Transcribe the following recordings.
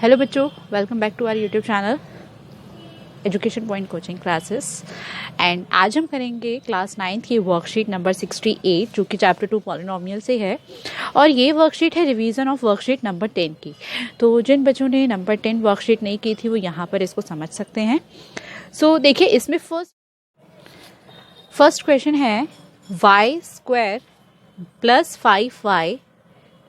Hello बच्चों, welcome back to our YouTube channel education point coaching classes. And आज हम करेंगे क्लास 9 की वर्कशीट नंबर 68 जो कि चैप्टर 2 पॉलिनोमियल से है। और ये वर्कशीट है रिवीजन ऑफ वर्कशीट नंबर 10 की। तो जिन बच्चों ने नंबर 10 वर्कशीट नहीं की थी वो यहाँ पर इसको समझ सकते हैं। सो देखिए, इसमें फर्स्ट क्वेश्चन है y² प्लस 5y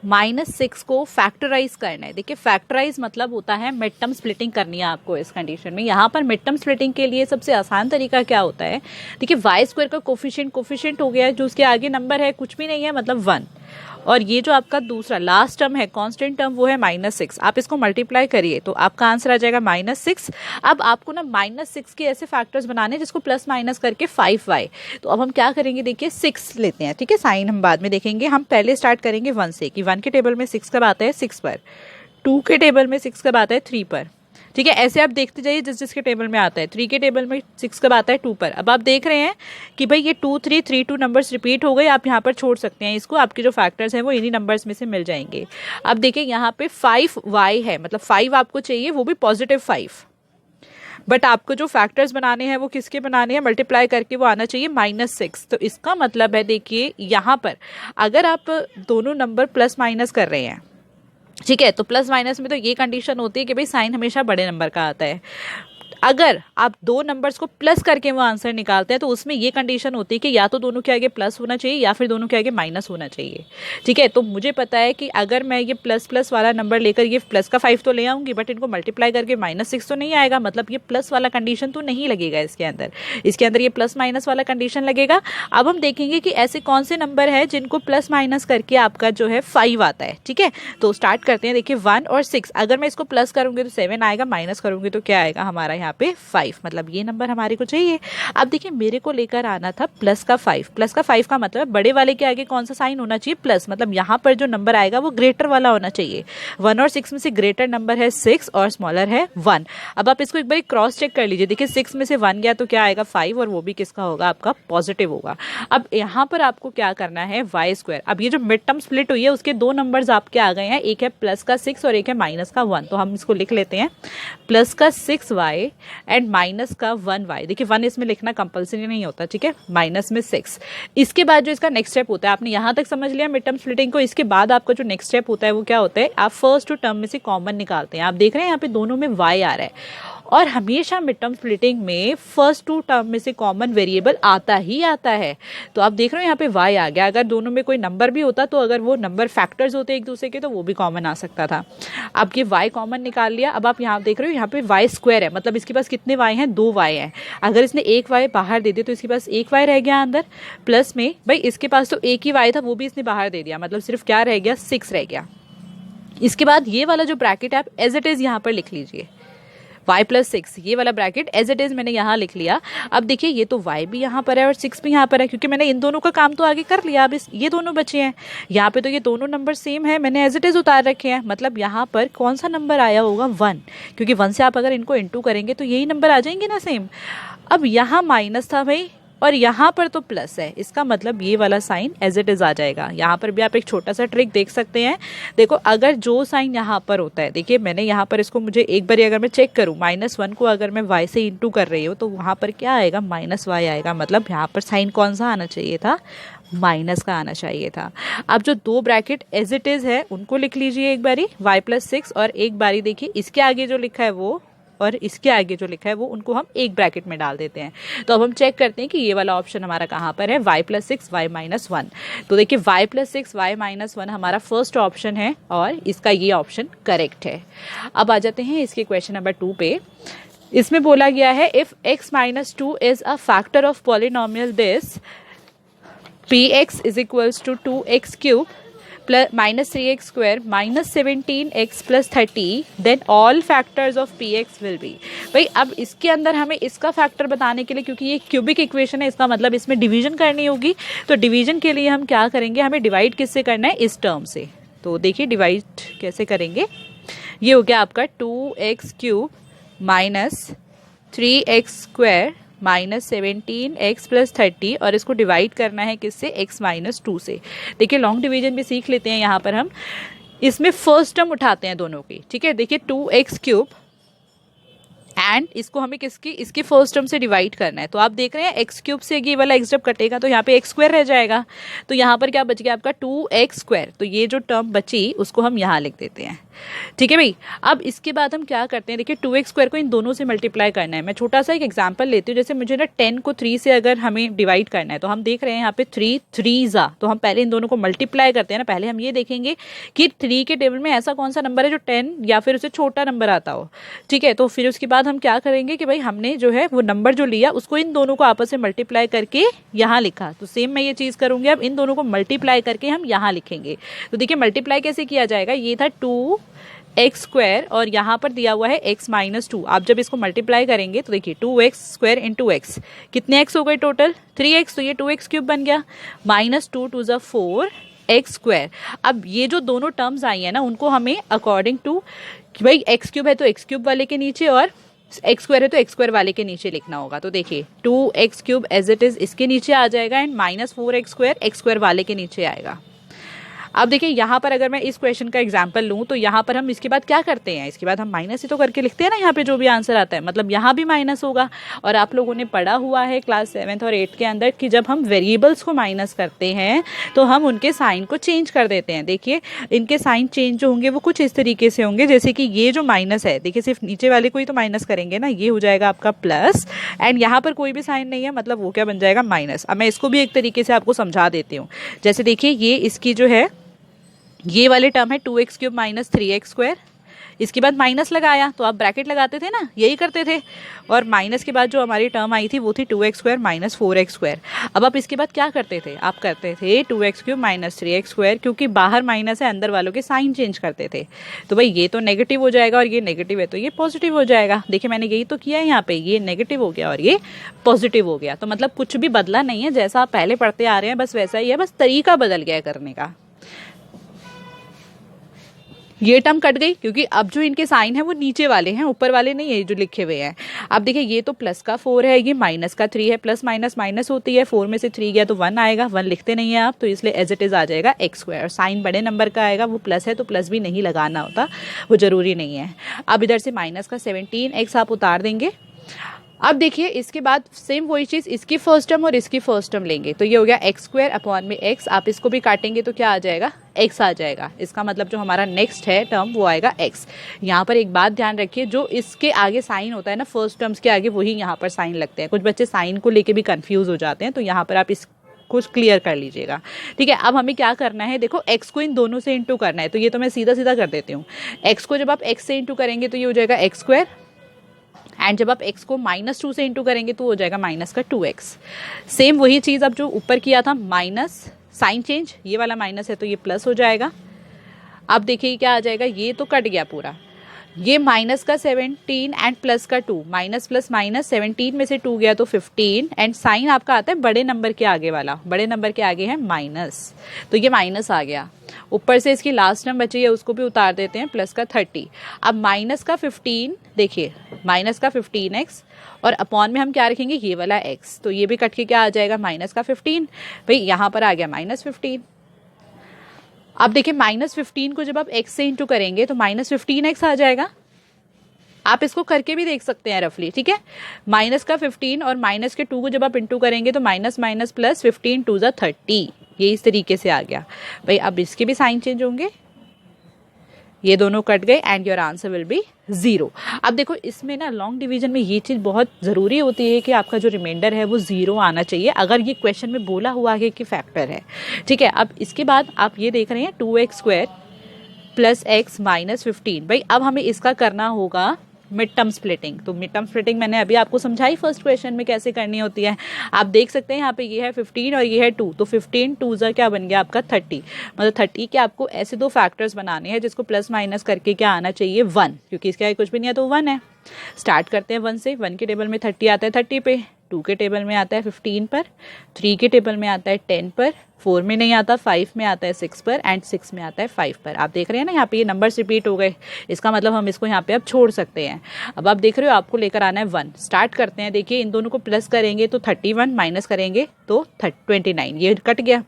-6 को फैक्टराइज करना है। देखिए, फैक्टराइज मतलब होता है मिड टर्म स्प्लिटिंग करनी है आपको इस कंडीशन में। यहाँ पर मिड टर्म स्प्लिटिंग के लिए सबसे आसान तरीका क्या होता है, देखिए y² का कोफिशिएंट हो गया है, जो उसके आगे नंबर है कुछ भी नहीं है मतलब 1, और ये जो आपका दूसरा लास्ट टर्म है कांस्टेंट टर्म वो है -6। आप इसको मल्टीप्लाई करिए तो आपका आंसर आ जाएगा -6। अब आपको ना -6 के ऐसे फैक्टर्स बनाने जिसको प्लस माइनस करके 5y। तो अब हम क्या करेंगे, देखिए 6 लेते हैं, ठीक है, साइन हम बाद में देखेंगे। हम पहले स्टार्ट करेंगे 1 से कि 1 के टेबल में 6 कब आता है 6 पर, 2 के टेबल में 6 कब आता है 3 पर, ठीक है। ऐसे आप देखते जाइए जिस जिसके टेबल में आता है। 3 के टेबल में 6 कब आता है 2 पर। अब आप देख रहे हैं कि भाई ये 2 3 3 2 नंबर्स रिपीट हो गए। आप यहाँ पर छोड़ सकते हैं इसको, आपके जो फैक्टर्स हैं वो इन्हीं नंबर्स में से मिल जाएंगे। अब देखिए यहाँ पे 5y है, मतलब 5 आपको चाहिए, वो भी पॉजिटिव 5। बट आपको जो फैक्टर्स बनाने हैं वो किसके बनाने हैं, मल्टीप्लाई करके वो आना चाहिए -6। तो इसका मतलब है, देखिए यहाँ पर अगर आप दोनों नंबर प्लस माइनस कर रहे हैं, ठीक है, तो प्लस माइनस में तो ये कंडीशन होती है कि भाई साइन हमेशा बड़े नंबर का आता है। अगर आप दो नंबर्स को प्लस करके वो आंसर निकालते हैं तो उसमें ये कंडीशन होती है कि या तो दोनों के आगे प्लस होना चाहिए या फिर दोनों के आगे माइनस होना चाहिए, ठीक है। तो मुझे पता है कि अगर मैं ये प्लस प्लस वाला नंबर लेकर ये प्लस का 5 तो ले आऊंगी, बट इनको मल्टीप्लाई करके -6 तो नहीं आएगा, मतलब ये प्लस वाला कंडीशन तो नहीं लगेगा इसके अंदर ये प्लस माइनस वाला कंडीशन लगेगा। अब हम देखेंगे कि ऐसे कौन से नंबर है जिनको प्लस माइनस करके आपका जो है 5 आता है, ठीक है। तो स्टार्ट करते हैं। देखिए 1 और 6, अगर मैं इसको प्लस करूंगी तो 7 आएगा, माइनस करूंगी तो क्या आएगा हमारा यहाँ पे 5, मतलब ये नंबर हमारे को चाहिए। अब देखिए मेरे को लेकर आना था प्लस का 5 का मतलब बड़े वाले के आगे कौन सा साइन होना चाहिए, प्लस, मतलब यहाँ पर जो नंबर आएगा वो ग्रेटर वाला होना चाहिए। 1 और 6 में से ग्रेटर नंबर है 6 और स्मॉलर है 1। अब आप इसको एक बार क्रॉस चेक कर लीजिए। देखिए 6 में से 1 गया तो क्या आएगा 5, और वो भी किसका होगा, आपका पॉजिटिव होगा। अब यहाँ पर आपको क्या करना है, y²। अब ये जो मिड टर्म स्प्लिट हुई है उसके दो नंबर्स आपके आ गए हैं, एक है प्लस का 6 और एक है माइनस का 1। तो हम इसको लिख लेते हैं, प्लस का 6y एंड माइनस का 1y। देखिए 1 इसमें लिखना कंपल्सरी नहीं होता, ठीक है, माइनस में 6। इसके बाद जो इसका नेक्स्ट स्टेप होता है, आपने यहाँ तक समझ लिया मिड टर्म स्प्लिटिंग को। इसके बाद आपका जो नेक्स्ट स्टेप होता है वो क्या होता है, आप फर्स्ट टू टर्म में से कॉमन निकालते हैं। आप देख रहे हैं यहाँ पे दोनों में y आ रहा है, और हमेशा मिड टर्म स्प्लिटिंग में फर्स्ट टू टर्म में से कॉमन वेरिएबल आता ही आता है। तो आप देख रहे हो यहाँ पे y आ गया। अगर दोनों में कोई नंबर भी होता तो अगर वो नंबर फैक्टर्स होते एक दूसरे के तो वो भी कॉमन आ सकता था। अब ये y कॉमन निकाल लिया। अब आप यहाँ देख रहे हो यहाँ पे y² है, मतलब इसके पास कितने y हैं, 2 y हैं। अगर इसने एक y बाहर दे दिया तो इसके पास एक y रह गया अंदर, प्लस में भाई इसके पास तो एक ही y था वो भी इसने बाहर दे दिया, मतलब सिर्फ क्या रह गया, 6 रह गया। इसके बाद ये वाला जो ब्रैकेट है आप एज इट इज यहाँ पर लिख लीजिए, y+6, ये वाला ब्रैकेट एज इट इज मैंने यहाँ लिख लिया। अब देखिए ये तो y भी यहाँ पर है और 6 भी यहाँ पर है, क्योंकि मैंने इन दोनों का काम तो आगे कर लिया। अब ये दोनों बचे हैं, यहाँ पे तो ये दोनों नंबर सेम है, मैंने एज इट इज उतार रखे हैं। मतलब यहाँ पर कौन सा नंबर आया होगा, 1, क्योंकि 1 से आप अगर इनको इंटू करेंगे तो यही नंबर आ जाएंगे ना सेम। अब यहाँ माइनस था भाई और यहाँ पर तो प्लस है, इसका मतलब ये वाला साइन एज इट इज आ जाएगा। यहाँ पर भी आप एक छोटा सा ट्रिक देख सकते हैं। देखो अगर जो साइन यहाँ पर होता है, देखिए मैंने यहाँ पर इसको, मुझे एक बार अगर मैं चेक करूँ, -1 को अगर मैं y से इंटू कर रही हूँ तो वहाँ पर क्या आएगा, -y आएगा। मतलब यहाँ पर साइन कौन सा आना चाहिए था, माइनस का आना चाहिए था। अब जो दो ब्रैकेट एज इट इज है उनको लिख लीजिए एक बारी, y+6, और एक बारी देखिए इसके आगे जो लिखा है वो और इसके आगे जो लिखा है वो, उनको हम एक ब्रैकेट में डाल देते हैं। तो अब हम चेक करते हैं कि ये वाला ऑप्शन हमारा कहाँ पर है, y+6 y-1। तो देखिए y+6 y-1 हमारा फर्स्ट ऑप्शन है और इसका ये ऑप्शन करेक्ट है। अब आ जाते हैं इसके क्वेश्चन नंबर 2 पे। इसमें बोला गया है if x-2 is a factor of polynomial this px is equals to 2x³ -3x² -17x + 30, then all factors of px will be. भाई अब इसके अंदर हमें इसका फैक्टर बताने के लिए, क्योंकि ये क्यूबिक इक्वेशन है, इसका मतलब इसमें डिवीजन करनी होगी। तो डिवीजन के लिए हम क्या करेंगे, हमें डिवाइड किससे करना है, इस टर्म से। तो देखिए डिवाइड कैसे करेंगे, ये हो गया आपका 2x³ -3x² -17x + 30, और इसको डिवाइड करना है किससे, x-2 से। देखिए लॉन्ग डिवीजन भी सीख लेते हैं यहाँ पर हम। इसमें फर्स्ट टर्म उठाते हैं दोनों की, ठीक है। देखिए 2x³ एंड इसको हमें इसकी फर्स्ट टर्म से डिवाइड करना है। तो आप देख रहे हैं x³ से ये वाला x जब कटेगा तो यहाँ पे x² रह जाएगा, तो यहाँ पर क्या बच गया आपका 2x²। तो ये जो टर्म बची उसको हम यहाँ लिख देते हैं, ठीक है भाई। अब इसके बाद हम क्या करते हैं, देखिए 2x² को इन दोनों से मल्टीप्लाई करना है। मैं छोटा सा एक एग्जांपल लेती हूँ, जैसे मुझे ना 10 को 3 से अगर हमें डिवाइड करना है तो हम देख रहे हैं यहाँ पे 3 3s, तो हम पहले इन दोनों को मल्टीप्लाई करते हैं ना। पहले हम ये देखेंगे कि 3 के टेबल में ऐसा कौन सा नंबर है जो 10 या फिर उससे छोटा नंबर आता हो, ठीक है। तो फिर उसके बाद हम क्या करेंगे कि भाई हमने जो है वो नंबर जो लिया उसको इन दोनों को आपस में मल्टीप्लाई करके यहाँ लिखा, तो सेम मैं ये चीज़ करूँगी। अब इन दोनों को मल्टीप्लाई करके हम यहाँ लिखेंगे। तो देखिए मल्टीप्लाई कैसे किया जाएगा, ये था 2x² और यहाँ पर दिया हुआ है x-2। आप जब इसको मल्टीप्लाई करेंगे तो देखिए 2x² इंटू x, कितने x हो गए टोटल 3x, तो ये 2x³ बन गया, -2 2 = 4x²। अब ये जो दोनों टर्म्स आई है ना उनको हमें अकॉर्डिंग टू कि भाई x³ है तो x³ वाले के नीचे और x² है तो x² वाले के नीचे लिखना होगा। तो देखिए 2x³ एज इट इज इसके नीचे आ जाएगा एंड -4x² x² वाले के नीचे आएगा। अब देखिए यहाँ पर अगर मैं इस क्वेश्चन का एग्जांपल लूँ तो यहाँ पर हम इसके बाद क्या करते हैं, इसके बाद हम माइनस ही तो करके लिखते हैं ना यहाँ पे जो भी आंसर आता है, मतलब यहाँ भी माइनस होगा। और आप लोगों ने पढ़ा हुआ है क्लास 7th और 8th के अंदर कि जब हम वेरिएबल्स को माइनस करते हैं तो हम उनके साइन को चेंज कर देते हैं। देखिए इनके साइन चेंज जो होंगे वो कुछ इस तरीके से होंगे, जैसे कि ये जो माइनस है, देखिए सिर्फ नीचे वाले को ही तो माइनस करेंगे ना, ये हो जाएगा आपका प्लस एंड यहाँ पर कोई भी साइन नहीं है, मतलब वो क्या बन जाएगा माइनस। अब मैं इसको भी एक तरीके से आपको समझा देती हूँ। जैसे देखिए ये इसकी जो है ये वाले टर्म है 2x³ - 3x², इसके बाद माइनस लगाया तो आप ब्रैकेट लगाते थे ना, यही करते थे। और माइनस के बाद जो हमारी टर्म आई थी वो थी 2x² - 4x²। अब आप इसके बाद क्या करते थे, आप करते थे 2x³ - 3x², क्योंकि बाहर माइनस है अंदर वालों के साइन चेंज करते थे। तो भाई ये तो नेगेटिव हो जाएगा और ये नेगेटिव है तो ये पॉजिटिव हो जाएगा। देखिए मैंने यही तो किया है, यहाँ पे ये नेगेटिव हो गया और ये पॉजिटिव हो गया। तो मतलब कुछ भी बदला नहीं है, जैसा आप पहले पढ़ते आ रहे हैं बस वैसा ही है, बस तरीका बदल गया है करने का। ये टर्म कट गई क्योंकि अब जो इनके साइन है वो नीचे वाले हैं, ऊपर वाले नहीं है जो लिखे हुए हैं। अब देखिए ये तो प्लस का 4 है, ये माइनस का 3 है, प्लस माइनस माइनस होती है, 4 में से 3 गया तो 1 आएगा, 1 लिखते नहीं है आप, तो इसलिए एज इट इज आ जाएगा x²। साइन बड़े नंबर का आएगा, वो प्लस है तो प्लस भी नहीं लगाना होता, वो जरूरी नहीं है। अब इधर से माइनस का 17x आप उतार देंगे। अब देखिए इसके बाद सेम वही चीज़, इसकी फर्स्ट टर्म और इसकी फर्स्ट टर्म लेंगे तो ये हो गया x² अपॉन में x। आप इसको भी काटेंगे तो क्या आ जाएगा, x आ जाएगा। इसका मतलब जो हमारा नेक्स्ट है टर्म वो आएगा x। यहाँ पर एक बात ध्यान रखिए, जो इसके आगे साइन होता है ना फर्स्ट टर्म्स के आगे, वही यहाँ पर साइन लगते हैं। कुछ बच्चे साइन को लेके भी कंफ्यूज हो जाते हैं, तो यहाँ पर आप इस कुछ क्लियर कर लीजिएगा, ठीक है। अब हमें क्या करना है, देखो x को इन दोनों से इंटू करना है, तो ये तो मैं सीधा सीधा कर देती हूँ। x को जब आप x से इंटू करेंगे तो ये हो जाएगा x² एंड जब आप x को -2 से इंटू करेंगे तो हो जाएगा माइनस का 2x। सेम वही चीज़ अब जो ऊपर किया था, माइनस साइन चेंज, ये वाला माइनस है तो ये प्लस हो जाएगा। अब देखिए क्या आ जाएगा, ये तो कट गया पूरा, ये माइनस का 17 एंड प्लस का 2, माइनस प्लस माइनस, 17 में से 2 गया तो 15 एंड साइन आपका आता है बड़े नंबर के आगे वाला, बड़े नंबर के आगे है माइनस, तो ये माइनस आ गया। ऊपर से इसकी लास्ट टर्म बची है उसको भी उतार देते हैं, प्लस का 30। अब माइनस का 15, देखिए माइनस का 15x और अपॉन में हम क्या रखेंगे, ये वाला x, तो ये भी कट के क्या आ जाएगा, माइनस का 15। भाई यहाँ पर आ गया -15। अब देखिए -15 को जब आप x से इंटू करेंगे तो -15x आ जाएगा। आप इसको करके भी देख सकते हैं रफली, ठीक है। माइनस का 15 और माइनस के 2 को जब आप इंटू करेंगे तो माइनस माइनस प्लस 15 2 = 30, ये इस तरीके से आ गया। भाई अब इसके भी साइन चेंज होंगे, ये दोनों कट गए and your answer will be 0। अब देखो इसमें ना लॉन्ग डिवीजन में ये चीज़ बहुत ज़रूरी होती है कि आपका जो रिमाइंडर है वो 0 आना चाहिए, अगर ये क्वेश्चन में बोला हुआ है कि फैक्टर है, ठीक है। अब इसके बाद आप ये देख रहे हैं 2x² + x - 15। भाई अब हमें इसका करना होगा मिड टर्म स्प्लिटिंग। तो मिड टर्म स्प्लिटिंग मैंने अभी आपको समझाई फर्स्ट क्वेश्चन में कैसे करनी होती है। आप देख सकते हैं यहाँ पे ये है 15 और ये है 2, तो 15 2 ज़ा क्या बन गया आपका 30। मतलब 30 के आपको ऐसे दो फैक्टर्स बनाने हैं जिसको प्लस माइनस करके क्या आना चाहिए 1, क्योंकि इसके आगे कुछ भी नहीं है तो 1 है। स्टार्ट करते हैं 1 से। 1 के टेबल में 30 आता है 30 पे, 2 के टेबल में आता है 15 पर, 3 के टेबल में आता है 10 पर, 4 में नहीं आता, 5 में आता है 6 पर एंड 6 में आता है 5 पर। आप देख रहे हैं ना यहाँ पे ये नंबर्स रिपीट हो गए, इसका मतलब हम इसको यहाँ पे अब छोड़ सकते हैं। अब आप देख रहे हो आपको लेकर आना है 1। स्टार्ट करते हैं। देखिए इन दोनों को प्लस करेंगे तो 31, माइनस करेंगे तो 29, ये कट गया।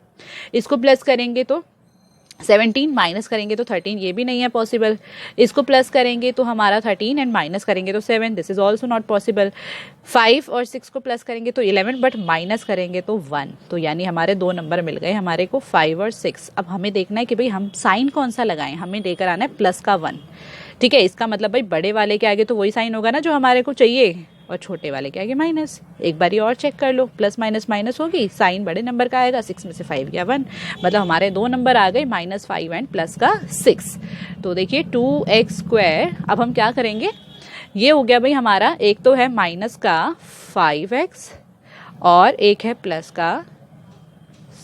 इसको प्लस करेंगे तो 17 माइनस करेंगे तो 13, ये भी नहीं है पॉसिबल। इसको प्लस करेंगे तो हमारा 13 एंड माइनस करेंगे तो 7, this is also not possible. 5 और 6 को प्लस करेंगे तो 11, बट माइनस करेंगे तो 1। तो यानी हमारे 2 नंबर मिल गए हमारे को, 5 और 6। अब हमें देखना है कि भाई हम साइन कौन सा लगाएं, हमें लेकर आना है प्लस का 1। ठीक है, इसका मतलब भाई बड़े वाले के आगे तो वही साइन होगा ना जो हमारे को चाहिए, और छोटे वाले के आगे माइनस। एक बारी और चेक कर लो, प्लस माइनस माइनस होगी, साइन बड़े नंबर का आएगा, 6 में से 5 गया 1, मतलब हमारे 2 नंबर आ गए, -5 एंड प्लस का 6। तो देखिए 2x²। अब हम क्या करेंगे, ये हो गया भाई हमारा, एक तो है माइनस का 5x और एक है प्लस का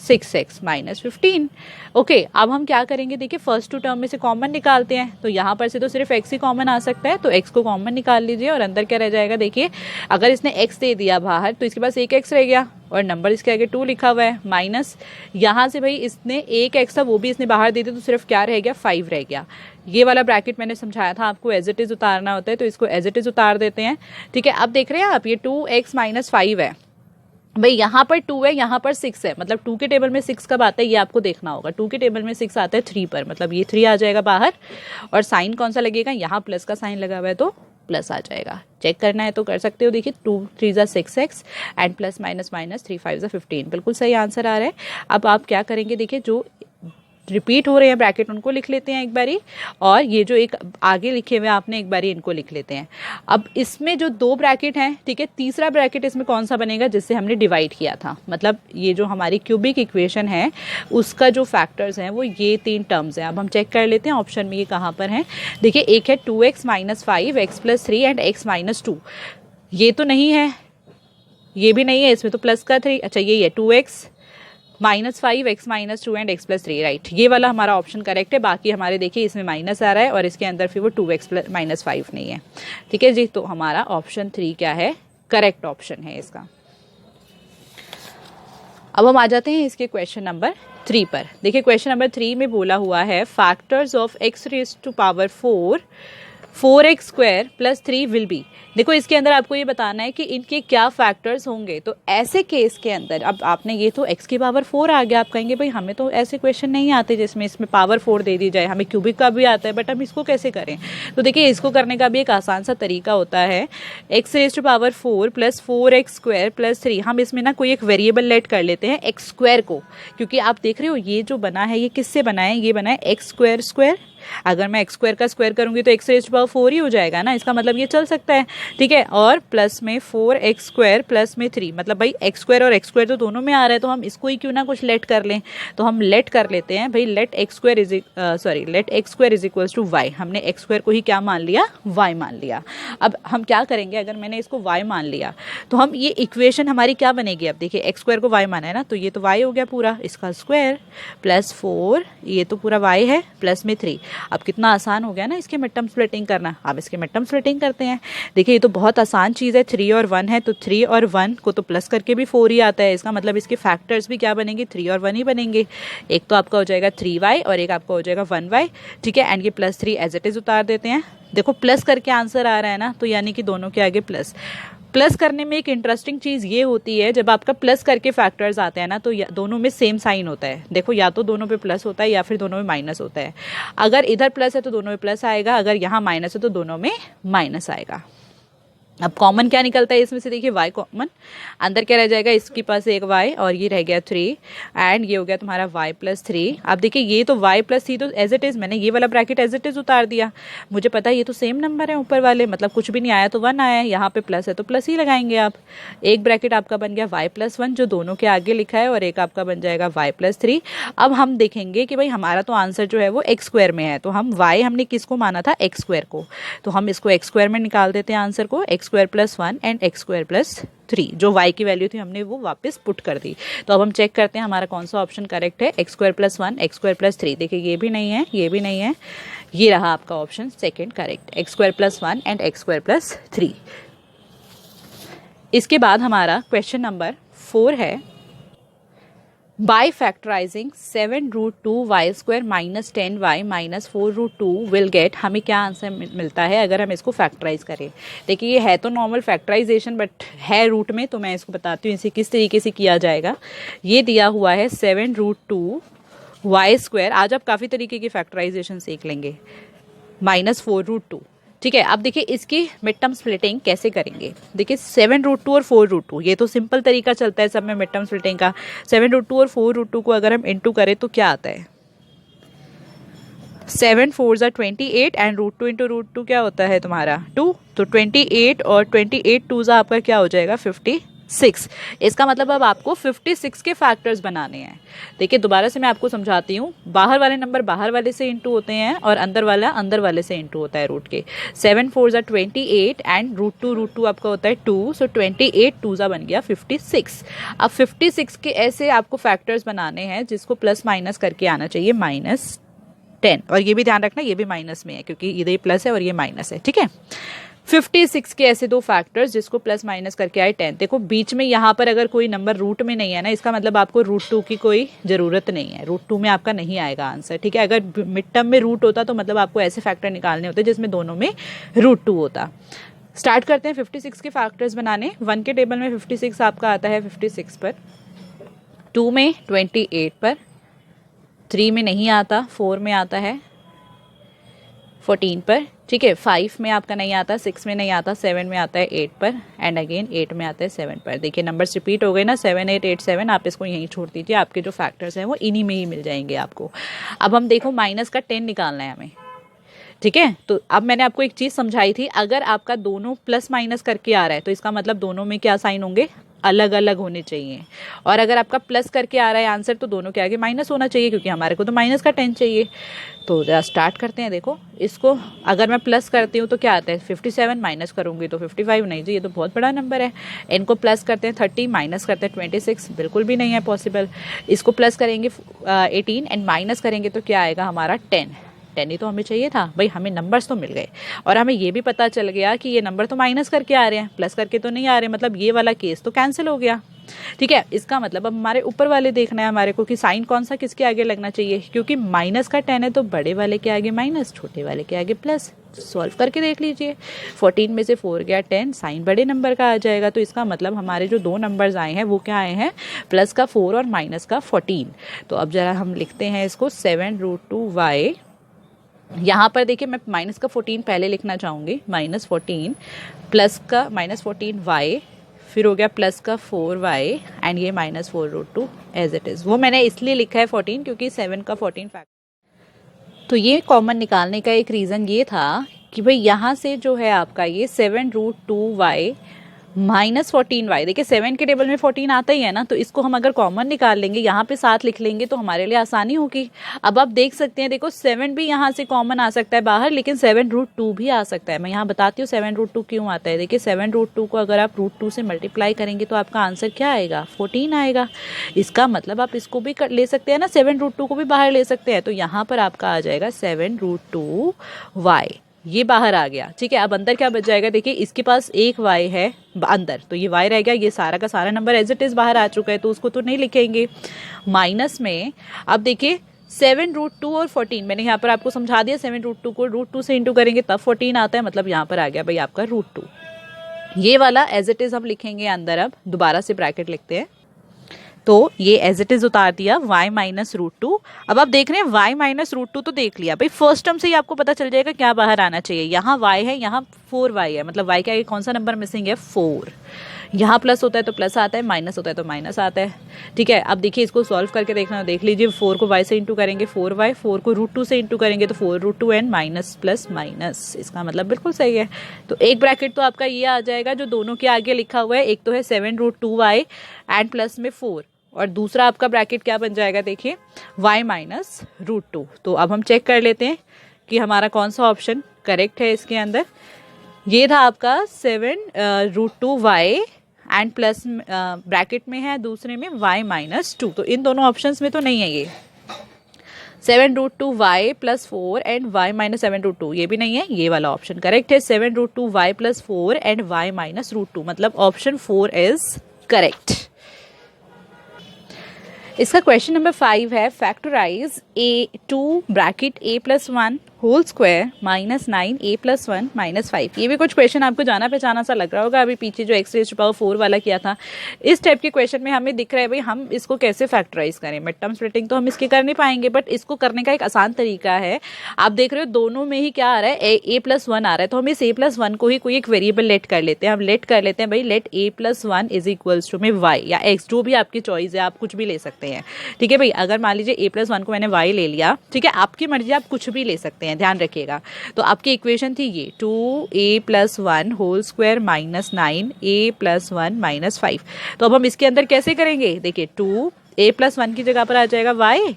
6x -15। ओके, अब हम क्या करेंगे, देखिए फर्स्ट 2 टर्म में से कॉमन निकालते हैं। तो यहाँ पर से तो सिर्फ x ही कॉमन आ सकता है, तो x को कॉमन निकाल लीजिए और अंदर क्या रह जाएगा। देखिए अगर इसने x दे दिया बाहर तो इसके पास एक x रह गया और नंबर इसके आगे 2 लिखा हुआ है, माइनस यहाँ से भाई इसने एक x था वो भी इसने बाहर दे दिया, तो सिर्फ क्या रह गया, 5 रह गया। ये वाला ब्रैकेट मैंने समझाया था आपको एज इट इज उतारना होता है, तो इसको एज इट इज उतार देते हैं। ठीक है, अब देख रहे हैं आप, ये 2x - 5 है भाई, यहाँ पर 2 है, यहाँ पर 6 है, मतलब 2 के टेबल में 6 कब आता है ये आपको देखना होगा। 2 के टेबल में 6 आता है 3 पर, मतलब ये 3 आ जाएगा बाहर, और साइन कौन सा लगेगा, यहाँ प्लस का साइन लगा हुआ है तो प्लस आ जाएगा। चेक करना है तो कर सकते हो, देखिए 2 3 6x and plus minus minus 3 5 15, बिल्कुल सही आंसर आ रहा है। अब आप क्या करेंगे, देखिए जो रिपीट हो रहे हैं ब्रैकेट उनको लिख लेते हैं एक बारी, और ये जो एक आगे लिखे हुए आपने एक बारी इनको लिख लेते हैं। अब इसमें जो 2 ब्रैकेट हैं, ठीक है, तीसरा ब्रैकेट इसमें कौन सा बनेगा, जिससे हमने डिवाइड किया था, मतलब ये जो हमारी क्यूबिक इक्वेशन है उसका जो फैक्टर्स हैं वो ये 3 टर्म्स हैं। अब हम चेक कर लेते हैं ऑप्शन में ये कहाँ पर हैं। देखिए एक है 2x - 5 x + 3 एंड x - 2, ये तो नहीं है, ये भी नहीं है, इसमें तो प्लस का 3, अच्छा ये है 2x -5 x - 2 and x + 3, right, ये वाला हमारा ऑप्शन करेक्ट है। बाकी हमारे देखिए इसमें माइनस आ रहा है और इसके अंदर फिर वो 2x - 5 नहीं है। ठीक है जी, तो हमारा ऑप्शन 3 क्या है, करेक्ट ऑप्शन है इसका। अब हम आ जाते हैं इसके क्वेश्चन नंबर 3 पर। देखिए क्वेश्चन नंबर 3 में बोला हुआ है factors of x⁴ 4x² + 3 will be. देखो इसके अंदर आपको ये बताना है कि इनके क्या फैक्टर्स होंगे। तो ऐसे केस के अंदर, अब आपने ये तो x की पावर 4 आ गया, आप कहेंगे भाई हमें तो ऐसे क्वेश्चन नहीं आते जिसमें इसमें पावर 4 दे दी जाए, हमें क्यूबिक का भी आता है, बट हम इसको कैसे करें। तो देखिए इसको करने का भी एक आसान सा तरीका होता है, x⁴ + 4x² + 3, हम इसमें ना कोई एक वेरिएबल लेट कर लेते हैं x² को, क्योंकि आप देख रहे हो ये जो बना है ये किससे बना है, ये बना है x²²। अगर मैं x² का स्क्वायर करूंगी तो x⁴ ही हो जाएगा ना, इसका मतलब ये चल सकता है। ठीक है, और प्लस में 4x² प्लस में 3, मतलब भाई x² और x² तो दोनों में आ रहा है, तो हम इसको ही क्यों ना कुछ लेट कर लें। तो हम लेट कर लेते हैं भाई, लेट x² = y। हमने x² को ही क्या मान लिया, y मान लिया। अब हम क्या करेंगे, अगर मैंने इसको y मान लिया तो हम ये इक्वेशन हमारी क्या बनेगी। अब देखिए x² को y माना है ना, तो ये तो y हो गया पूरा, इसका स्क्वायर प्लस 4, ये तो पूरा y है, प्लस में 3। अब कितना आसान हो गया ना इसके मिड टर्म स्प्लिटिंग करना। अब इसके मिड टर्म स्प्लिटिंग करते हैं। देखिए ये तो बहुत आसान चीज़ है, 3 और 1 है, तो 3 और 1 को तो प्लस करके भी 4 ही आता है, इसका मतलब इसके फैक्टर्स भी क्या बनेंगे, 3 और 1 ही बनेंगे। एक तो आपका हो जाएगा 3y और एक आपका हो जाएगा 1y। ठीक है, एंड ये +3 एज इट इज उतार देते हैं। देखो प्लस करके आंसर आ रहा है ना, तो यानी कि दोनों के आगे प्लस। प्लस करने में एक इंटरेस्टिंग चीज़ ये होती है, जब आपका प्लस करके फैक्टर्स आते हैं ना, तो दोनों में सेम साइन होता है। देखो या तो दोनों पे प्लस होता है या फिर दोनों में माइनस होता है। अगर इधर प्लस है तो दोनों में प्लस आएगा, अगर यहाँ माइनस है तो दोनों में माइनस आएगा। अब कॉमन क्या निकलता है इसमें से, देखिए y कॉमन, अंदर क्या रह जाएगा, इसके पास एक y और ये रह गया 3 एंड ये हो गया तुम्हारा y + 3। अब देखिए ये तो y + 3 तो एज इट इज़, मैंने ये वाला ब्रैकेट एज इट इज़ उतार दिया, मुझे पता है ये तो सेम नंबर है ऊपर वाले, मतलब कुछ भी नहीं आया तो 1 आया है, यहाँ पे प्लस है तो प्लस ही लगाएंगे आप। एक ब्रैकेट आपका बन गया y + 1 जो दोनों के आगे लिखा है, और एक आपका बन जाएगा y + 3। अब हम देखेंगे कि भाई हमारा तो आंसर जो है वो x² में है, तो हम y हमने किसको माना था, x² को, तो हम इसको x² में निकाल देते हैं आंसर को, x² + 1 एंड x² + 3, जो y की वैल्यू थी हमने वो वापस पुट कर दी। तो अब हम चेक करते हैं हमारा कौन सा ऑप्शन करेक्ट है, x² + 1 x² + 3। देखिए ये भी नहीं है, ये भी नहीं है, ये रहा आपका option second correct, x² + 1 and x² + 3। इसके बाद हमारा क्वेश्चन नंबर 4 है, bye factorising 7√2y² - 10y - 4√2 will get, हमें क्या आंसर मिलता है अगर हम इसको फैक्टराइज करें। देखिए ये है तो नॉर्मल फैक्टराइजेशन, बट है रूट में, तो मैं इसको बताती हूँ इसे किस तरीके से किया जाएगा। ये दिया हुआ है 7√2 वाई स्क्वायर, आज आप काफ़ी तरीके की फैक्टराइजेशन सीख लेंगे, -4√2। ठीक है, अब देखिए इसकी मिड टर्म स्प्लिटिंग कैसे करेंगे। देखिए 7√2 और 4√2, ये तो सिंपल तरीका चलता है सब में मिड टर्म स्प्लिटिंग का। 7√2 और 4√2 को अगर हम इंटू करें तो क्या आता है, 7 4 28 एंड √2 इंटू √2 क्या होता है तुम्हारा 2, तो 28 और 28 2 आपका क्या हो जाएगा 56। इसका मतलब अब आपको 56 के फैक्टर्स बनाने हैं। देखिए दोबारा से मैं आपको समझाती हूँ, बाहर वाले नंबर बाहर वाले से इंटू होते हैं और अंदर वाला अंदर वाले से इंटू होता है रूट के। 7 4 28 एंड √2 आपका होता है 2, सो 28 2 बन गया 56। अब 56 के ऐसे आपको फैक्टर्स बनाने हैं जिसको प्लस माइनस करके आना चाहिए -10, और ये भी ध्यान रखना ये भी माइनस में है क्योंकि ये प्लस है और ये माइनस है। ठीक है, 56 के ऐसे दो फैक्टर्स जिसको प्लस माइनस करके आए 10। देखो बीच में यहाँ पर अगर कोई नंबर रूट में नहीं है ना, इसका मतलब आपको √2 की कोई ज़रूरत नहीं है, √2 में आपका नहीं आएगा आंसर। ठीक है, अगर मिड टर्म में रूट होता तो मतलब आपको ऐसे फैक्टर निकालने होते जिसमें दोनों में √2 होता। स्टार्ट करते हैं 56 के फैक्टर्स बनाने। 1 के टेबल में 56 आपका आता है 56 पर, 2 में 28 पर, 3 में नहीं आता, 4 में आता है, 14 पर। ठीक है, 5 में आपका नहीं आता, 6 में नहीं आता, 7 में आता है 8 पर, एंड अगेन 8 में आता है 7 पर। देखिए नंबर्स रिपीट हो गए ना, 7 8 8 7, आप इसको यहीं छोड़ दीजिए, आपके जो फैक्टर्स हैं वो इन्हीं में ही मिल जाएंगे आपको। अब हम देखो माइनस का 10 निकालना है हमें। ठीक है, तो अब मैंने आपको एक चीज़ समझाई थी, अगर आपका दोनों प्लस माइनस करके आ रहा है तो इसका मतलब दोनों में क्या साइन होंगे, अलग अलग होने चाहिए। और अगर आपका प्लस करके आ रहा है आंसर तो दोनों के आगे माइनस होना चाहिए, क्योंकि हमारे को तो माइनस का 10 चाहिए। तो जरा स्टार्ट करते हैं। देखो इसको अगर मैं प्लस करती हूँ तो क्या आता है 57, माइनस करूँगी तो 55, नहीं जी ये तो बहुत बड़ा नंबर है। इनको प्लस करते हैं 30, माइनस करते हैं 26, बिल्कुल भी नहीं है पॉसिबल। इसको प्लस करेंगे 18 एंड माइनस करेंगे तो क्या आएगा हमारा 10 ही तो हमें चाहिए था भाई, हमें नंबर्स तो मिल गए। और हमें ये भी पता चल गया कि ये नंबर तो माइनस करके आ रहे हैं, प्लस करके तो नहीं आ रहे, मतलब ये वाला केस तो कैंसिल हो गया। ठीक है, इसका मतलब अब हमारे ऊपर वाले देखना है हमारे को कि साइन कौन सा किसके आगे लगना चाहिए, क्योंकि माइनस का 10 है तो बड़े वाले के आगे माइनस, छोटे वाले के आगे प्लस। सॉल्व करके देख लीजिए, 14 में से 4 गया 10, साइन बड़े नंबर का आ जाएगा। तो इसका मतलब हमारे जो दो नंबर्स आए हैं वो क्या आए हैं, प्लस का 4 और माइनस का 14। तो अब जरा हम लिखते हैं इसको 7√2y। यहाँ पर देखिए मैं माइनस का 14 पहले लिखना चाहूँगी, -14 प्लस का -14y, फिर हो गया प्लस का 4y एंड ये -4√2 एज इट इज़। वो मैंने इसलिए लिखा है 14 क्योंकि 7 का 14 फैक्टर। तो ये कॉमन निकालने का एक रीज़न ये था कि भाई यहाँ से जो है आपका ये 7√2y -14y, देखिए 7 के टेबल में 14 आता ही है ना, तो इसको हम अगर कॉमन निकाल लेंगे यहाँ पे 7 लिख लेंगे तो हमारे लिए आसानी होगी। अब आप देख सकते हैं, देखो 7 भी यहाँ से कॉमन आ सकता है बाहर, लेकिन 7√2 भी आ सकता है। मैं यहाँ बताती हूँ 7√2 क्यों आता है। देखिए 7√2 को अगर आप √2 से मल्टीप्लाई करेंगे तो आपका आंसर क्या आएगा 14 आएगा। इसका मतलब आप इसको भी ले सकते हैं ना, 7√2 को भी बाहर ले सकते हैं। तो यहाँ पर आपका आ जाएगा 7√2y, ये बाहर आ गया। ठीक है, अब अंदर क्या बच जाएगा, देखिए इसके पास एक y है अंदर, तो ये y रह गया, ये सारा का सारा नंबर एज इट इज़ बाहर आ चुका है तो उसको तो नहीं लिखेंगे। माइनस में अब देखिए 7√2 और 14, मैंने यहाँ पर आपको समझा दिया, 7√2 को √2 से इंटू करेंगे तब 14 आता है, मतलब यहाँ पर आ गया भाई आपका √2। ये वाला एज इट इज़ हम लिखेंगे अंदर। अब दोबारा से ब्रैकेट लिखते हैं, तो ये एज इट इज उतार दिया y -√2। अब आप देख रहे हैं y -√2 तो देख लिया भाई, फर्स्ट टर्म से ही आपको पता चल जाएगा क्या बाहर आना चाहिए। यहाँ y है, यहाँ 4y है, मतलब y के आगे कौन सा नंबर मिसिंग है 4। यहाँ प्लस होता है तो प्लस आता है, माइनस होता है तो माइनस आता है। ठीक है, अब देखिए इसको सॉल्व करके देखना, देख लीजिए 4 को y से इंटू करेंगे 4y, 4 को √2 से इंटू करेंगे तो 4√2 एंड माइनस प्लस माइनस, इसका मतलब बिल्कुल सही है। तो एक ब्रैकेट तो आपका ये आ जाएगा जो दोनों के आगे लिखा हुआ है, एक तो है 7√2y एंड प्लस में 4, और दूसरा आपका ब्रैकेट क्या बन जाएगा देखिए y -√2। तो अब हम चेक कर लेते हैं कि हमारा कौन सा ऑप्शन करेक्ट है इसके अंदर। ये था आपका 7√2y एंड प्लस ब्रैकेट में है दूसरे में y -2, तो इन दोनों ऑप्शंस में तो नहीं है। ये 7√2y + 4 एंड y -7√2 ये भी नहीं है, ये वाला ऑप्शन करेक्ट है। 7√2y + 4 एंड y -√2, मतलब ऑप्शन 4 इज करेक्ट। इसका क्वेश्चन नंबर 5 है, factorize a2 bracket a + 1 whole square minus 9a+1 -5। ये भी कुछ क्वेश्चन आपको जाना पहचाना सा लग रहा होगा, अभी पीछे जो x⁴ वाला किया था। इस टाइप के क्वेश्चन में हमें दिख रहा है भाई हम इसको कैसे फैक्टराइज करें। मिड टर्म स्प्लिटिंग तो हम इसकी कर नहीं पाएंगे, बट इसको करने का एक आसान तरीका है। आप देख रहे हो दोनों में ही क्या आ रहा है, a+1 आ रहा है, तो हम इस a+1 को ही कोई एक वेरिएबल लेट कर लेते हैं। हम लेट कर लेते हैं भाई let a+1 is equals to में y या x, जो भी आपकी चॉइस है, आप कुछ भी ले सकते हैं। ठीक है भाई, अगर मान लीजिए a+1 को मैंने y ले लिया, ठीक है, आपकी मर्जी, आप कुछ भी ले सकते हैं, ध्यान रखिएगा। तो आपकी इक्वेशन थी ये 2a+1 whole square minus 9a+1 -5। तो अब हम इसके अंदर कैसे करेंगे, देखिए 2a+1 की जगह पर आ जाएगा y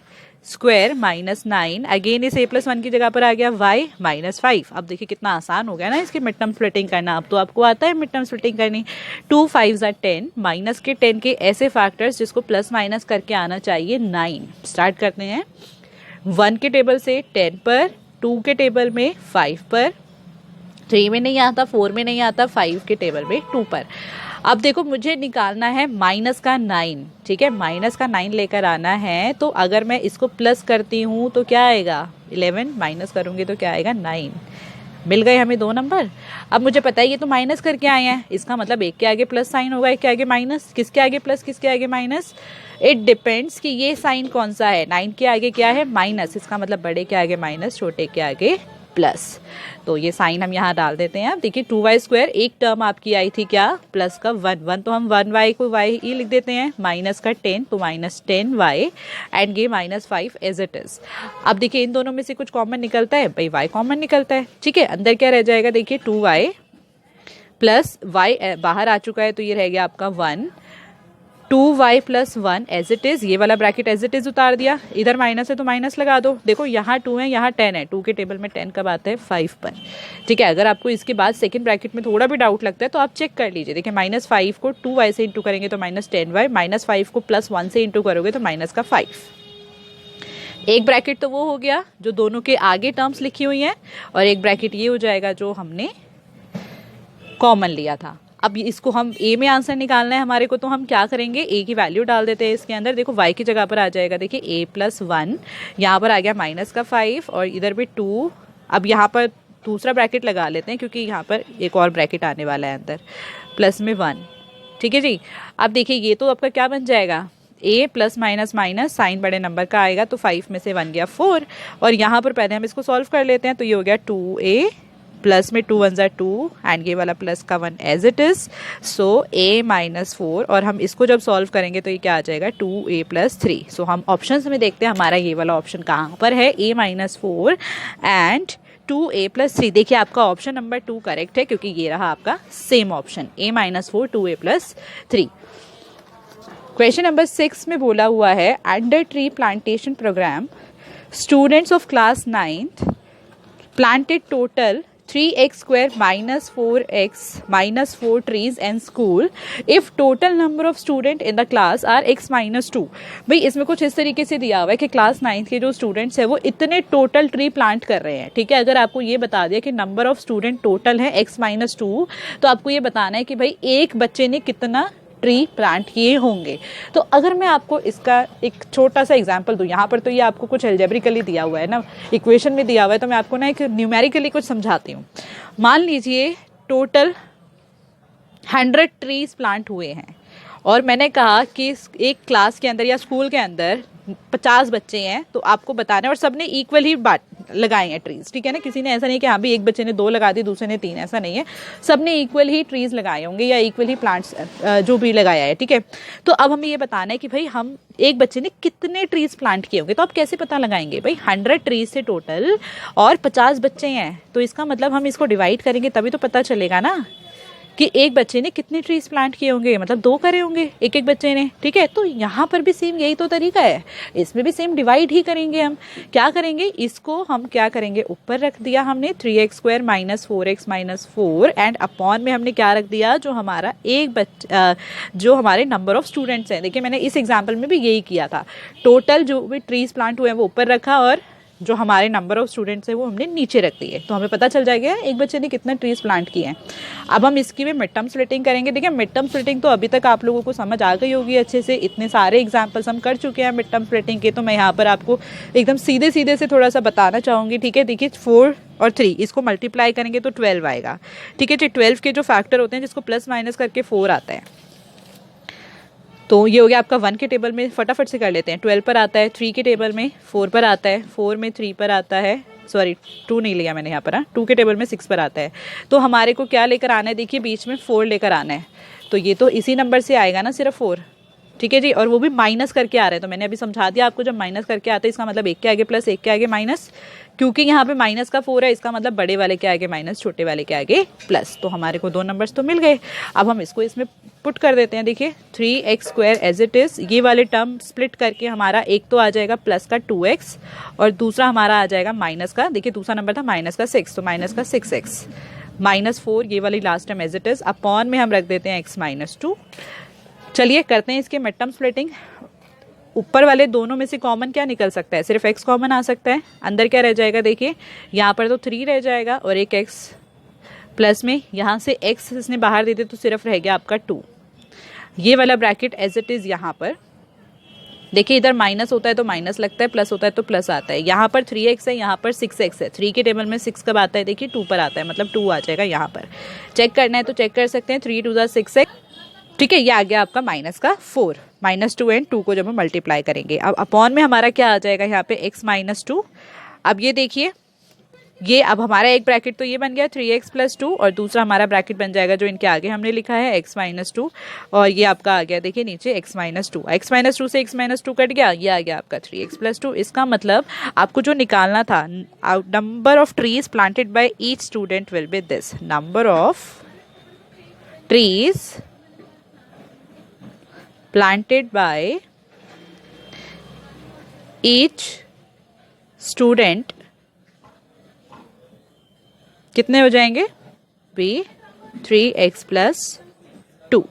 स्क्वायर माइनस 9, अगेन इस a+1 की जगह पर आ गया y -5। अब देखिए कितना आसान हो गया ना इसकी मिड टर्म स्प्लिटिंग करना। अब तो आपको आता है मिड टर्म स्प्लिटिंग करनी। 2 5 10, माइनस के 10 के ऐसे फैक्टर्स जिसको प्लस माइनस करके आना चाहिए 9। स्टार्ट करते हैं 1 के टेबल से 10 पर, 2 के टेबल में 5 पर, 3 में नहीं आता, 4 में नहीं आता, 5 के टेबल में 2 पर। अब देखो मुझे निकालना है माइनस का 9, ठीक है, माइनस का 9 लेकर आना है। तो अगर मैं इसको प्लस करती हूँ तो क्या आएगा, 11, माइनस करूँगी तो क्या आएगा 9। मिल गए हमें 2 नंबर। अब मुझे पता है ये तो माइनस करके आए हैं, इसका मतलब एक के आगे प्लस साइन होगा, एक के आगे माइनस। किसके आगे प्लस, किसके आगे माइनस, इट डिपेंड्स कि ये साइन कौन सा है। 9 के आगे क्या है, माइनस, इसका मतलब बड़े के आगे माइनस, छोटे के आगे प्लस। तो ये साइन हम यहाँ डाल देते हैं। अब देखिए 2y², एक टर्म आपकी आई थी क्या, प्लस का 1 तो हम 1y को y ही लिख देते हैं, माइनस का 10 तो -10y एंड ये -5 एज इट इज। अब देखिए इन दोनों में से कुछ कॉमन निकलता है भाई, y कॉमन निकलता है, ठीक है। अंदर क्या रह जाएगा, देखिए 2y प्लस y बाहर आ चुका है तो ये रह गया आपका 1, 2y + 1 एज इट इज, ये वाला ब्रैकेट एज इट इज उतार दिया। इधर माइनस है तो माइनस लगा दो। देखो यहाँ 2 है, यहाँ 10 है, 2 के टेबल में 10 कब आता है, 5 पर, ठीक है। अगर आपको इसके बाद सेकंड ब्रैकेट में थोड़ा भी डाउट लगता है तो आप चेक कर लीजिए। देखिए -5 को 2y से इंटू करेंगे तो -10y, -5 को +1 से इंटू करोगे तो -5। एक ब्रैकेट तो वो हो गया जो दोनों के आगे टर्म्स लिखी हुई हैं, और एक ब्रैकेट ये हो जाएगा जो हमने कॉमन लिया था। अब इसको हम a में आंसर निकालना है हमारे को, तो हम क्या करेंगे, a की वैल्यू डाल देते हैं इसके अंदर। देखो y की जगह पर आ जाएगा, देखिए a+1, यहाँ पर आ गया -5 और इधर भी 2। अब यहाँ पर दूसरा ब्रैकेट लगा लेते हैं क्योंकि यहाँ पर एक और ब्रैकेट आने वाला है अंदर, प्लस में 1, ठीक है जी। अब देखिए ये तो आपका क्या बन जाएगा, a plus minus minus, sign बड़े नंबर का आएगा तो 5 में से 1 गया 4, और यहाँ पर पहले हम इसको सॉल्व कर लेते हैं। तो ये हो गया 2a प्लस में 2 1 2 एंड ये वाला प्लस का 1 as it is, so a -4, और हम इसको जब सॉल्व करेंगे तो ये क्या आ जाएगा 2a + 3। सो हम ऑप्शंस में देखते हैं हमारा ये वाला ऑप्शन कहाँ पर है, a -4 एंड 2a + 3। देखिए आपका ऑप्शन नंबर 2 करेक्ट है क्योंकि ये रहा आपका same option, a -4 2a + 3। Question number 6 में बोला हुआ है under tree plantation programme students of class 9th planted total 3x² -4x -4 trees in school if total number of student in the class are x -2। भाई इसमें कुछ इस तरीके से दिया हुआ है कि क्लास 9th के जो स्टूडेंट्स हैं वो इतने टोटल ट्री प्लांट कर रहे हैं, ठीक है। अगर आपको ये बता दिया कि नंबर ऑफ स्टूडेंट टोटल है x -2, तो आपको ये बताना है कि भाई एक बच्चे ने कितना ट्री प्लांट किए होंगे। तो अगर मैं आपको इसका एक छोटा सा एग्जांपल दूं, यहाँ पर तो ये आपको कुछ एल्जेब्रिकली दिया हुआ है ना, इक्वेशन में दिया हुआ है, तो मैं आपको ना एक न्यूमेरिकली कुछ समझाती हूँ। मान लीजिए टोटल 100 ट्रीज प्लांट हुए हैं, और मैंने कहा कि एक क्लास के अंदर या स्कूल के अंदर 50 बच्चे हैं, तो आपको बताना है, और सबने इक्वल ही लगाए हैं ट्रीज, ठीक है ना। किसी ने ऐसा नहीं कि हाँ भी एक बच्चे ने 2 लगा दी, दूसरे ने 3, ऐसा नहीं है। सबने इक्वल ही ट्रीज लगाए होंगे या इक्वल ही प्लांट्स जो भी लगाया है, ठीक है। तो अब हमें ये बताना है कि भाई हम एक बच्चे ने कितने ट्रीज प्लांट किए होंगे। तो आप कैसे पता लगाएंगे, भाई 100 ट्रीज से टोटल और 50 बच्चे हैं, तो इसका मतलब हम इसको डिवाइड करेंगे तभी तो पता चलेगा ना कि एक बच्चे ने कितने ट्रीज प्लांट किए होंगे, मतलब 2 करे होंगे एक एक बच्चे ने, ठीक है। तो यहाँ पर भी सेम यही तो तरीका है, इसमें भी सेम डिवाइड ही करेंगे। हम क्या करेंगे, इसको हम क्या करेंगे, ऊपर रख दिया हमने 3x² -4x -4 एंड अपॉन में हमने क्या रख दिया, जो हमारा जो हमारे नंबर ऑफ स्टूडेंट्स हैं। देखिए मैंने इस एग्जाम्पल में भी यही किया था, टोटल जो भी ट्रीज प्लांट हुए हैं वो ऊपर रखा और जो हमारे नंबर ऑफ स्टूडेंट्स है वो हमने नीचे रख दिए, तो हमें पता चल जाएगा एक बच्चे ने कितने ट्रीज प्लांट किए हैं। अब हम इसकी भी मिड टर्म स्प्लिटिंग करेंगे। देखिए मिड टर्म स्प्लिटिंग तो अभी तक आप लोगों को समझ आ गई होगी अच्छे से, इतने सारे एग्जाम्पल्स हम कर चुके हैं मिड टर्म स्प्लिटिंग के, तो मैं यहाँ पर आपको एकदम सीधे सीधे से थोड़ा सा बताना चाहूँगी। ठीक है, देखिए 4 और 3 इसको मल्टीप्लाई करेंगे तो 12 आएगा। ठीक है जी, 12 के जो फैक्टर होते हैं जिसको प्लस माइनस करके 4 आता है, तो ये हो गया आपका 1 के टेबल में, फटाफट से कर लेते हैं। 12 पर आता है, 3 के टेबल में 4 पर आता है, 4 में 3 पर आता है, सॉरी 2 नहीं लिया मैंने यहाँ पर, 2 के टेबल में 6 पर आता है। तो हमारे को क्या लेकर आना है, देखिए बीच में 4 लेकर आना है, तो ये तो इसी नंबर से आएगा ना सिर्फ 4। ठीक है जी, और वो भी माइनस करके आ रहा है, तो मैंने अभी समझा दिया आपको, जब माइनस करके आता है इसका मतलब एक के आगे प्लस एक के आगे माइनस, क्योंकि यहाँ पे माइनस का 4 है, इसका मतलब बड़े वाले के आगे माइनस छोटे वाले के आगे प्लस। तो हमारे को 2 नंबर्स तो मिल गए। अब हम इसको इसमें पुट कर देते हैं। देखिए 3x² एज इट इज़, ये वाले टर्म स्प्लिट करके हमारा एक तो आ जाएगा प्लस का 2x और दूसरा हमारा आ जाएगा माइनस का, देखिए दूसरा नंबर था माइनस का 6, तो माइनस का 6x -4, ये वाली last term as it is, upon में हम रख देते हैं x -2। चलिए करते हैं इसके मिड टर्म स्प्लिटिंग। ऊपर वाले दोनों में से कॉमन क्या निकल सकता है, सिर्फ x कॉमन आ सकता है। अंदर क्या रह जाएगा, देखिए यहाँ पर तो 3 रह जाएगा और एक x, प्लस में यहाँ से x इसने बाहर दे दिया तो सिर्फ रह गया आपका 2। ये वाला ब्रैकेट एज इट इज़ यहाँ पर देखिए, इधर माइनस होता है तो माइनस लगता है, प्लस होता है तो प्लस आता है। यहाँ पर 3x है, यहाँ पर 6x है। 3 के टेबल में 6 कब आता है, देखिए 2 पर आता है, मतलब 2 आ जाएगा यहाँ पर। चेक करना है तो चेक कर सकते हैं, 3 2 6x। ठीक है, ये आ गया आपका माइनस का 4, -2 एंड 2 को जब हम मल्टीप्लाई करेंगे, अब अपॉन में हमारा क्या आ जाएगा यहाँ पे x -2। अब ये देखिए, ये अब हमारा एक ब्रैकेट तो ये बन गया 3x + 2 और दूसरा हमारा ब्रैकेट बन जाएगा जो इनके आगे हमने लिखा है x -2, और ये आपका आ गया देखिए नीचे x -2। x -2 से x -2 कट गया, ये आ गया आपका 3x + 2। इसका मतलब आपको जो निकालना था, number of trees planted by each student will be this, number of trees planted by each student कितने हो जाएंगे, b 3x + 2।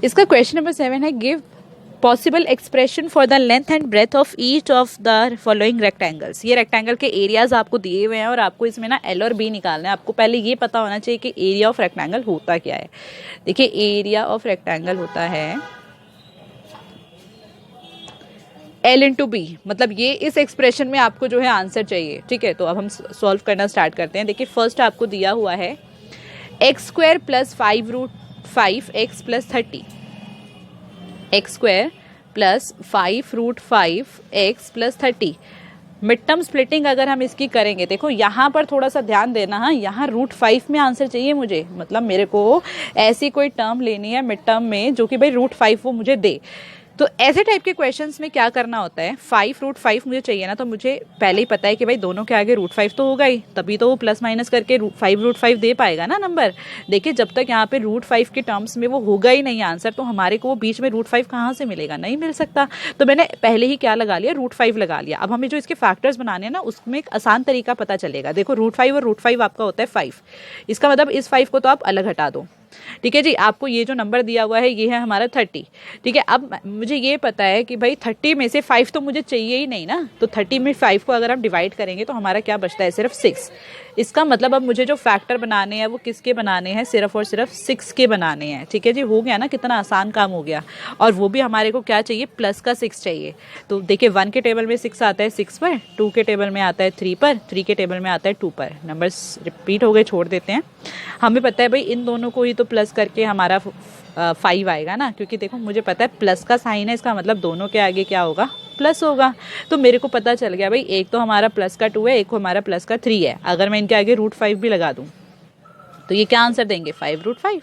इसका क्वेश्चन नंबर 7 है, give possible expression for the length and breadth of each of the following rectangles. ये rectangle के areas आपको दिए हुए हैं और आपको इसमें ना L और B निकालना है। आपको पहले ये पता होना चाहिए कि एरिया ऑफ रेक्टेंगल होता क्या है। देखिए एरिया ऑफ रेक्टेंगल होता है L × B, मतलब ये इस एक्सप्रेशन में आपको जो है आंसर चाहिए। ठीक है, तो अब हम सॉल्व करना स्टार्ट करते हैं। देखिए फर्स्ट आपको दिया हुआ है x² + 5√5x + 30, x² + 5√5x + 30। Mid term splitting अगर हम इसकी करेंगे, देखो यहाँ पर थोड़ा सा ध्यान देना, हाँ यहाँ √5 में आंसर चाहिए मुझे, मतलब मेरे को ऐसी कोई टर्म लेनी है मिड टर्म में जो कि भाई √5 वो मुझे दे। तो ऐसे टाइप के क्वेश्चंस में क्या करना होता है, 5√5 मुझे चाहिए ना, तो मुझे पहले ही पता है कि भाई दोनों के आगे √5 तो होगा ही, तभी तो वो प्लस माइनस करके 5√5 दे पाएगा ना नंबर। देखिए जब तक यहाँ पे √5 के टर्म्स में वो होगा ही नहीं आंसर, तो हमारे को वो बीच में √5 कहाँ से मिलेगा, नहीं मिल सकता। तो मैंने पहले ही क्या लगा लिया, √5 लगा लिया। अब हमें जो इसके फैक्टर्स बनाने हैं ना, उसमें एक आसान तरीका पता चलेगा। देखो √5 और √5 आपका होता है 5, इसका मतलब इस 5 को तो आप अलग हटा दो। ठीक है जी, आपको ये जो नंबर दिया हुआ है ये है हमारा 30। ठीक है, अब मुझे ये पता है कि भाई 30 में से 5 तो मुझे चाहिए ही नहीं ना, तो 30 में 5 को अगर हम डिवाइड करेंगे तो हमारा क्या बचता है, सिर्फ 6। इसका मतलब अब मुझे जो फैक्टर बनाने हैं वो किसके बनाने हैं, सिर्फ और सिर्फ 6 के बनाने हैं। ठीक है जी, हो गया ना, कितना आसान काम हो गया। और वो भी हमारे को क्या चाहिए, प्लस का 6 चाहिए। तो देखिए 1 के टेबल में 6 आता है 6 पर, 2 के टेबल में आता है 3 पर, 3 के टेबल में आता है 2 पर। नंबर्स रिपीट हो गए, छोड़ देते हैं। हमें पता है भाई इन दोनों को ही तो प्लस करके हमारा 5 आएगा ना, क्योंकि देखो मुझे पता है प्लस का साइन है, इसका मतलब दोनों के आगे क्या होगा, प्लस होगा। तो मेरे को पता चल गया भाई एक तो हमारा प्लस का 2 है, एक हमारा प्लस का 3 है। अगर मैं इनके आगे √5 भी लगा दूं तो ये क्या आंसर देंगे, 5√5।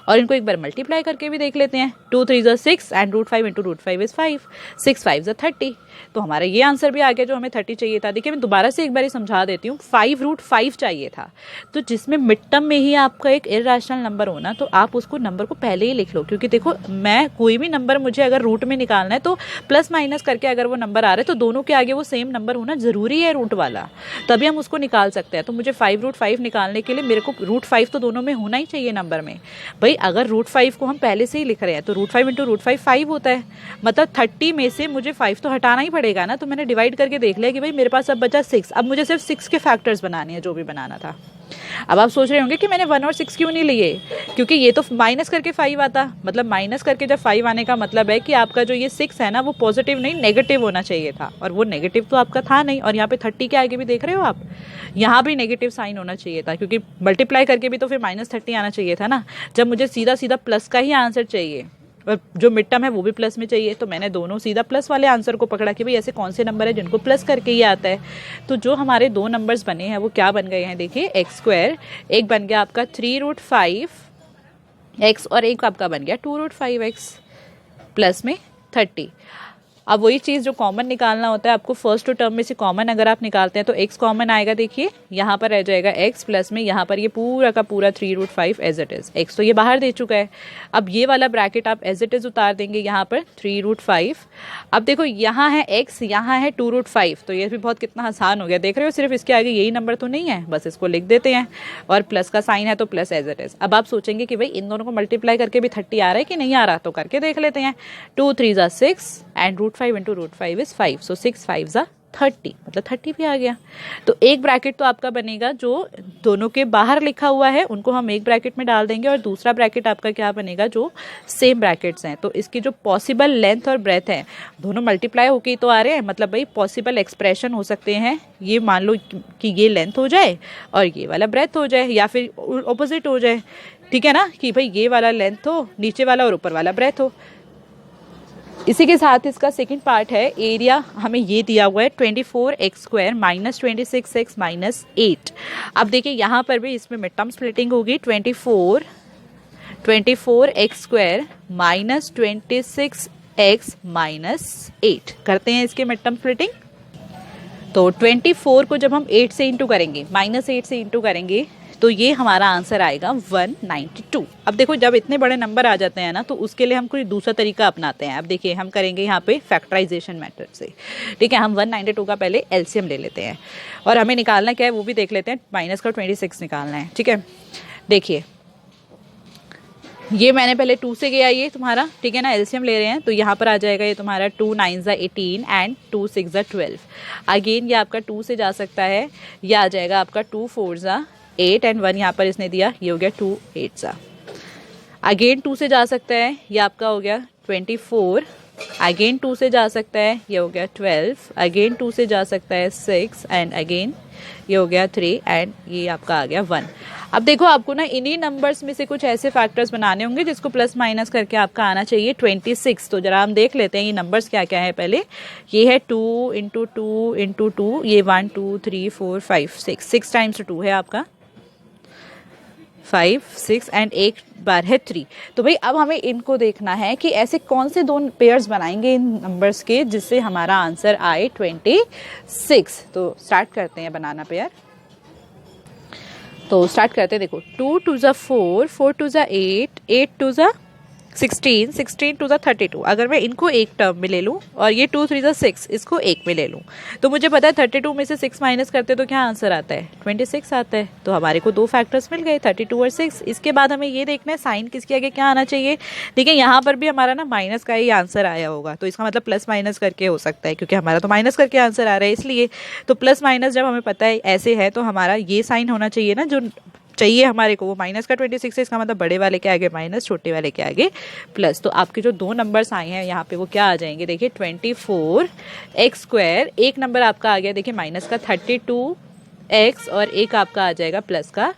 और इनको एक बार मल्टीप्लाई करके भी देख लेते हैं, 2 3 = 6 एंड √5 × √5 इज 5, 6 5 = 30। तो हमारा ये आंसर भी आ गया जो हमें 30 चाहिए था। देखिए मैं दोबारा से एक बार समझा देती हूँ, 5√5 चाहिए था। तो जिसमें मिड टर्म में ही आपका एक इर्रेशनल नंबर हो ना, तो आप उसको नंबर को पहले ही लिख लो, क्योंकि देखो मैं कोई भी नंबर मुझे अगर रूट में निकालना है तो प्लस माइनस करके अगर वो नंबर आ रहा है तो दोनों के आगे वो सेम नंबर होना जरूरी है रूट वाला, तभी हम उसको निकाल सकते हैं। तो मुझे 5√5 निकालने के लिए मेरे को √5 तो दोनों में होना ही चाहिए नंबर में। भाई भाई अगर √5 को हम पहले से ही लिख रहे हैं तो √5 इंटू √5 5 होता है, मतलब 30 में से मुझे 5 तो हटाना ही पड़ेगा ना। तो मैंने डिवाइड करके देख लिया कि भाई मेरे पास अब बचा 6। अब मुझे सिर्फ 6 के फैक्टर्स बनाने हैं, जो भी बनाना था। अब आप सोच रहे होंगे कि मैंने 1 और 6 क्यों नहीं लिए, क्योंकि ये तो माइनस करके 5 आता, मतलब माइनस करके जब 5 आने का मतलब है कि आपका जो ये 6 है ना वो पॉजिटिव नहीं नेगेटिव होना चाहिए था, और वो नेगेटिव तो आपका था नहीं। और यहाँ पे 30 के आगे भी देख रहे हो आप, यहाँ भी नेगेटिव साइन होना चाहिए था, क्योंकि मल्टीप्लाई करके भी तो फिर -30 आना चाहिए था ना, जब मुझे सीधा सीधा प्लस का ही आंसर चाहिए और जो मिड टर्म है वो भी प्लस में चाहिए। तो मैंने दोनों सीधा प्लस वाले आंसर को पकड़ा कि भाई ऐसे कौन से नंबर है जिनको प्लस करके ही आता है। तो जो हमारे दो नंबर्स बने हैं वो क्या बन गए हैं, देखिए x², एक बन गया आपका 3√5x और एक आपका बन गया 2√5x प्लस में 30। अब वही चीज़ जो कॉमन निकालना होता है आपको, फर्स्ट टू टर्म में से कॉमन अगर आप निकालते हैं तो x कॉमन आएगा, देखिए यहाँ पर रह जाएगा x प्लस में यहाँ पर ये पूरा का पूरा 3√5 एज इट इज़, x तो ये बाहर दे चुका है। अब ये वाला ब्रैकेट आप एज इट इज़ उतार देंगे यहाँ पर 3√5। अब देखो यहाँ है x, यहाँ है 2√5, तो ये भी बहुत कितना आसान हो गया, देख रहे हो, सिर्फ इसके आगे यही नंबर तो नहीं है, बस इसको लिख देते हैं और प्लस का साइन है तो प्लस एज इट इज़। अब आप सोचेंगे कि भाई इन दोनों को मल्टीप्लाई करके भी 30 आ रहा है कि नहीं आ रहा, तो करके देख लेते हैं। 2 3 = 6 एंड √5 इंटू √5 इज 5, सो 6 5 = 30, मतलब 30 भी आ गया। तो एक ब्रैकेट तो आपका बनेगा जो दोनों के बाहर लिखा हुआ है उनको हम एक ब्रैकेट में डाल देंगे, और दूसरा ब्रैकेट आपका क्या बनेगा जो सेम ब्रैकेट्स हैं। तो इसकी जो पॉसिबल लेंथ और ब्रेथ है दोनों मल्टीप्लाई होके तो आ रहे हैं, मतलब भाई पॉसिबल एक्सप्रेशन हो सकते हैं, ये मान लो कि ये लेंथ हो जाए और ये वाला ब्रेथ हो जाए, या फिर ऑपोजिट हो जाए, ठीक है ना, कि भाई ये वाला लेंथ हो नीचे वाला और ऊपर वाला ब्रेथ हो। इसी के साथ इसका सेकंड पार्ट है, एरिया हमें ये दिया हुआ है 24x² - 26x - 8। अब देखिए यहाँ पर भी इसमें मिड टर्म स्प्लिटिंग होगी, 24x² - 26x - 8 करते हैं इसके मिड टर्म स्प्लिटिंग। तो 24 को जब हम 8 से इंटू करेंगे, -8 से इंटू करेंगे, तो ये हमारा आंसर आएगा 192। अब देखो जब इतने बड़े नंबर आ जाते हैं ना तो उसके लिए हम कोई दूसरा तरीका अपनाते हैं। अब देखिए हम करेंगे यहाँ पे फैक्टराइजेशन मेथड से, ठीक है। हम 192 का पहले एलसीएम ले लेते हैं और हमें निकालना क्या है वो भी देख लेते हैं, माइनस का 26 निकालना है, ठीक है। देखिए ये मैंने पहले 2 से गया ये तुम्हारा, ठीक है ना, एलसीएम ले रहे हैं तो यहाँ पर आ जाएगा ये तुम्हारा 2 9 = 18 एंड 2 6 = 12। अगेन ये आपका 2 से जा सकता है, ये आ जाएगा आपका 2 4 = 8 एंड 1 यहाँ पर इसने दिया, ये हो गया 2 8 = अगेन 2 से जा सकता है, ये आपका हो गया 24। अगेन 2 से जा सकता है, ये हो गया 12। अगेन 2 से जा सकता है 6 एंड अगेन ये हो गया 3 एंड ये आपका आ गया 1। अब देखो आपको ना इन्हीं नंबर्स में से कुछ ऐसे फैक्टर्स बनाने होंगे जिसको प्लस माइनस करके आपका आना चाहिए 26। तो जरा हम देख लेते हैं ये नंबर्स क्या क्या है। पहले ये है 2 × 2 × 2, ये 1 2 3 4 5 6 टाइम्स 2 है आपका 5 6 एंड एक बार है 3। तो भाई अब हमें इनको देखना है कि ऐसे कौन से दो पेयर्स बनाएंगे इन नंबर्स के जिससे हमारा आंसर आए 26। तो स्टार्ट करते हैं बनाना पेयर। तो स्टार्ट करते हैं, देखो 2 2 = 4 4 2 = 8 8 2 = 16 16 2 = 32। अगर मैं इनको एक टर्म में ले लूँ और ये 2 3 = 6 इसको एक में ले लूँ तो मुझे पता है 32 में से 6 माइनस करते तो क्या आंसर आता है 26 आता है। तो हमारे को दो फैक्टर्स मिल गए 32 और 6। इसके बाद हमें ये देखना है साइन किसके आगे क्या आना चाहिए। देखिए यहाँ पर भी हमारा ना माइनस का ही आंसर आया होगा, तो इसका मतलब प्लस माइनस करके हो सकता है, क्योंकि हमारा तो माइनस करके आंसर आ रहा है इसलिए। तो प्लस माइनस जब हमें पता है ऐसे है तो हमारा ये साइन होना चाहिए ना जो चाहिए हमारे को, वो माइनस का 26 है, इसका मतलब बड़े वाले के आगे माइनस, छोटे वाले के आगे प्लस। तो आपके जो दो नंबर्स आए हैं यहाँ पे वो क्या आ जाएंगे, देखिए 24x², एक नंबर आपका आ गया देखिए माइनस का 32x और एक आपका आ जाएगा प्लस का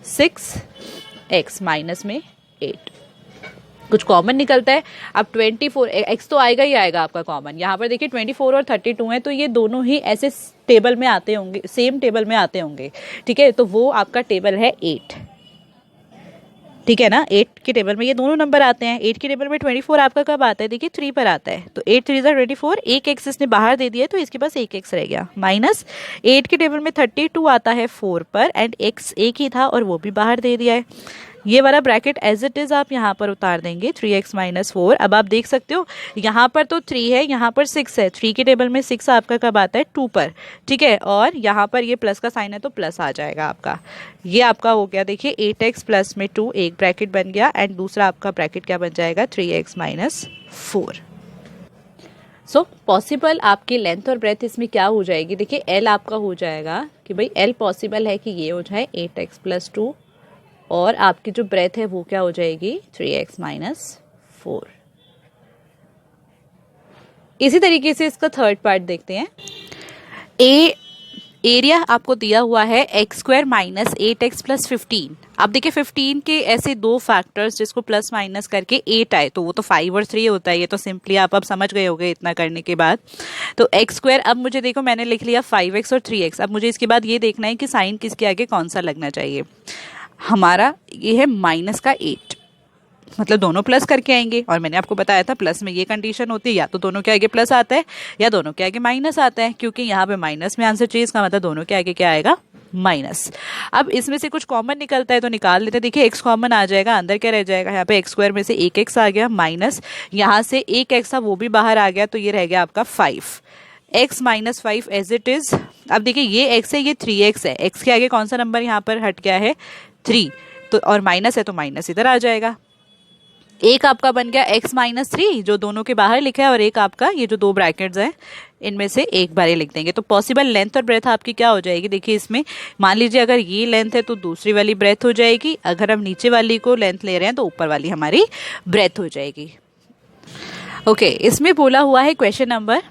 6x माइनस में 8। कुछ कॉमन निकलता है। अब 24 x तो आएगा ही आएगा आपका कॉमन। यहाँ पर देखिए 24 और 32 है तो ये दोनों ही ऐसे टेबल में आते होंगे, सेम टेबल में आते होंगे, ठीक है। तो वो आपका टेबल है 8, ठीक है ना। 8 के टेबल में ये दोनों नंबर आते हैं। 8 के टेबल में 24 आपका कब आता है, देखिए 3 पर आता है। तो 8 3 = 24, एक x इसने बाहर दे दिया तो इसके पास एक x रह गया। माइनस 8 के टेबल में 32 आता है 4 पर एंड x एक ही था और वो भी बाहर दे दिया है, ये वाला ब्रैकेट एज इट इज़ आप यहाँ पर उतार देंगे 3x माइनस 4। अब आप देख सकते हो यहाँ पर तो 3 है, यहाँ पर 6 है, 3 के टेबल में 6 आपका कब आता है 2 पर, ठीक है, और यहाँ पर ये प्लस का साइन है तो प्लस आ जाएगा आपका। ये आपका हो गया, देखिए 8x प्लस में 2 एक ब्रैकेट बन गया, एंड दूसरा आपका ब्रैकेट क्या बन जाएगा 3x माइनस 4। सो पॉसिबल आपकी लेंथ और ब्रेथ इसमें क्या हो जाएगी, देखिए L आपका हो जाएगा कि भाई L पॉसिबल है कि ये हो जाए 8x प्लस 2, और आपकी जो ब्रेथ है वो क्या हो जाएगी 3x माइनस 4। इसी तरीके से इसका थर्ड पार्ट देखते हैं। एरिया आपको दिया हुआ है x square minus 8x plus 15। अब देखिए 15 के ऐसे दो फैक्टर्स जिसको प्लस माइनस करके 8 आए तो वो तो 5 और 3 होता है, ये तो सिंपली आप अब समझ गए होंगे इतना करने के बाद। तो एक्स स्क्वायर, अब मुझे देखो मैंने लिख लिया 5x और 3x। अब मुझे इसके बाद ये देखना है कि साइन किसके आगे कौन सा लगना चाहिए। हमारा ये है माइनस का 8, मतलब दोनों प्लस करके आएंगे, और मैंने आपको बताया था प्लस में ये कंडीशन होती है या तो दोनों के आगे प्लस आता है या दोनों के आगे माइनस आता है, क्योंकि यहाँ पे माइनस में आंसर चाहिए, इसका मतलब दोनों के आगे क्या आएगा माइनस। अब इसमें से कुछ कॉमन निकलता है तो निकाल लेते हैं। देखिए x कॉमन आ जाएगा, अंदर क्या रह जाएगा, यहाँ पे एक्स स्क्वायर में से एक x आ गया, माइनस यहाँ से एक x था वो भी बाहर आ गया, तो ये रह गया आपका 5 x minus 5 as it is. अब देखिए ये x है, ये 3x है, x के आगे कौन सा नंबर यहाँ पर हट गया है 3, तो और माइनस है तो माइनस इधर आ जाएगा। एक आपका बन गया x माइनस 3 जो दोनों के बाहर लिखा है, और एक आपका ये जो दो ब्रैकेट्स हैं इनमें से एक बार ही लिख देंगे। तो पॉसिबल लेंथ और ब्रेथ आपकी क्या हो जाएगी, देखिए इसमें मान लीजिए अगर ये लेंथ है तो दूसरी वाली ब्रेथ हो जाएगी, अगर हम नीचे वाली को लेंथ ले रहे हैं तो ऊपर वाली हमारी ब्रेथ हो जाएगी। ओके, इसमें बोला हुआ है question number,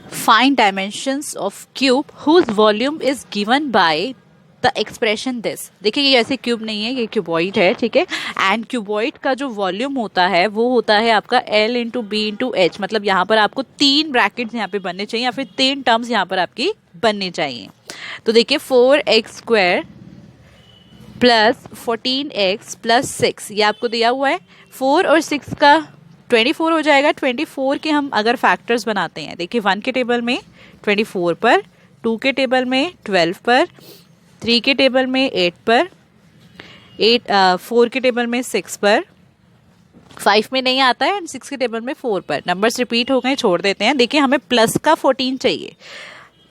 find dimensions of cube whose volume is given by the expression this. देखिए ये ऐसे क्यूब नहीं है, ये क्यूबॉइड है, ठीक है, एंड क्यूबॉइड का जो वॉल्यूम होता है वो होता है आपका L into B into H. मतलब यहाँ पर आपको 3 ब्रैकेट्स यहाँ पे बनने चाहिए, या फिर 3 टर्म्स यहाँ पर आपकी बननी चाहिए। तो देखिए 4x square plus 14x plus 6 ये आपको दिया हुआ है, 4 और 6 का 24 हो जाएगा। 24 के हम अगर फैक्टर्स बनाते हैं, देखिए 1 के टेबल में 24 पर, 2 के टेबल में 12 पर, 3 के टेबल में 8 पर, 4 के टेबल में 6 पर, 5 में नहीं आता है, एंड 6 के टेबल में 4 पर। नंबर्स रिपीट हो गए, छोड़ देते हैं। देखिए हमें प्लस का 14 चाहिए,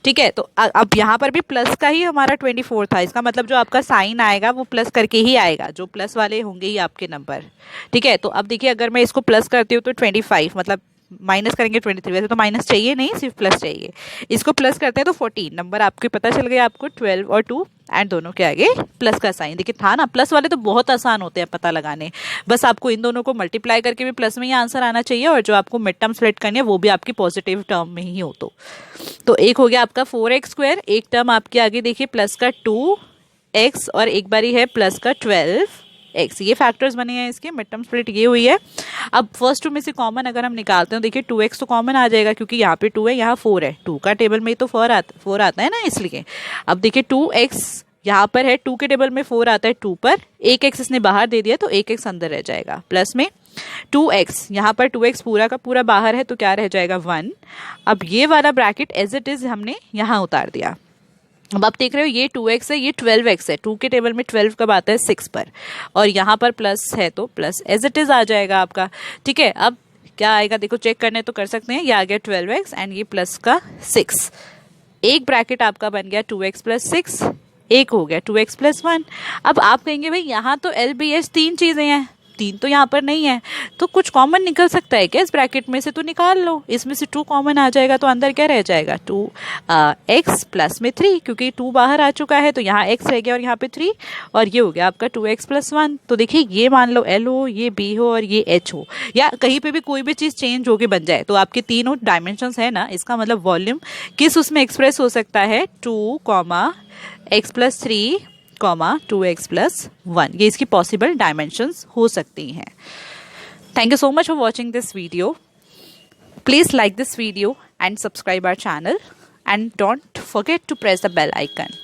ठीक है, तो अब यहाँ पर भी प्लस का ही हमारा 24 था, इसका मतलब जो आपका साइन आएगा वो प्लस करके ही आएगा, जो प्लस वाले होंगे ही आपके नंबर, ठीक है। तो अब देखिए अगर मैं इसको प्लस करती हूँ तो 25, मतलब माइनस करेंगे 23, वैसे तो माइनस चाहिए नहीं, सिर्फ प्लस चाहिए। इसको प्लस करते हैं तो 14 नंबर आपके पता चल गया आपको, 12 और 2 एंड दोनों के आगे प्लस का साइन। देखिए था ना, प्लस वाले तो बहुत आसान होते हैं पता लगाने, बस आपको इन दोनों को मल्टीप्लाई करके भी प्लस में ही आंसर आना चाहिए, और जो आपको मिड टर्म स्प्लिट करनी है वो भी आपकी पॉजिटिव टर्म में ही हो। तो एक हो गया आपका 4x स्क्वायर, एक टर्म आपके आगे देखिए प्लस का 2x, और एक बारी है प्लस का 12x। ये फैक्टर्स बने हैं इसके, मिड टर्म स्प्लिट ये हुई है। अब फर्स्ट टू में से कॉमन अगर हम निकालते हैं, देखिए 2x तो कॉमन आ जाएगा क्योंकि यहाँ पे 2 है, यहाँ 4 है, 2 का टेबल में तो 4 आता है ना, इसलिए। अब देखिए 2x यहाँ पर है, 2 के टेबल में 4 आता है 2 पर, एक x इसने बाहर दे दिया तो एक x अंदर रह जाएगा, प्लस में 2x, यहाँ पर 2x पूरा का पूरा बाहर है तो क्या रह जाएगा 1। अब ये वाला ब्रैकेट एज इट इज हमने यहाँ उतार दिया। अब आप देख रहे हो ये 2x है, ये 12x है, 2 के टेबल में 12 कब आता है 6 पर, और यहाँ पर प्लस है तो प्लस एज इट इज आ जाएगा आपका, ठीक है। अब क्या आएगा देखो, चेक करने तो कर सकते हैं, ये आ गया 12x एंड ये प्लस का 6, एक ब्रैकेट आपका बन गया 2x प्लस 6, एक हो गया 2x प्लस 1। अब आप कहेंगे भाई यहाँ तो LBH 3 चीजें हैं, 3 तो यहाँ पर नहीं है, तो कुछ कॉमन निकल सकता है क्या इस ब्रैकेट में से, तो निकाल लो। इसमें से 2 कॉमन आ जाएगा तो अंदर क्या रह जाएगा 2x प्लस में 3, क्योंकि 2 बाहर आ चुका है तो यहाँ x रह गया और यहाँ पे 3, और ये हो गया आपका 2x प्लस 1। तो देखिए ये मान लो L हो, ये B हो और ये H हो, या कहीं पे भी कोई भी चीज़ चेंज होके बन जाए, तो आपके तीनों डायमेंशंस है ना, इसका मतलब वॉल्यूम किस उसमें एक्सप्रेस हो सकता है 2, x प्लस 3, 2x प्लस 1, ये इसकी पॉसिबल डायमेंशंस हो सकती हैं। Thank you so much for watching this video. Please like this video and subscribe our channel, and don't forget to press the bell icon.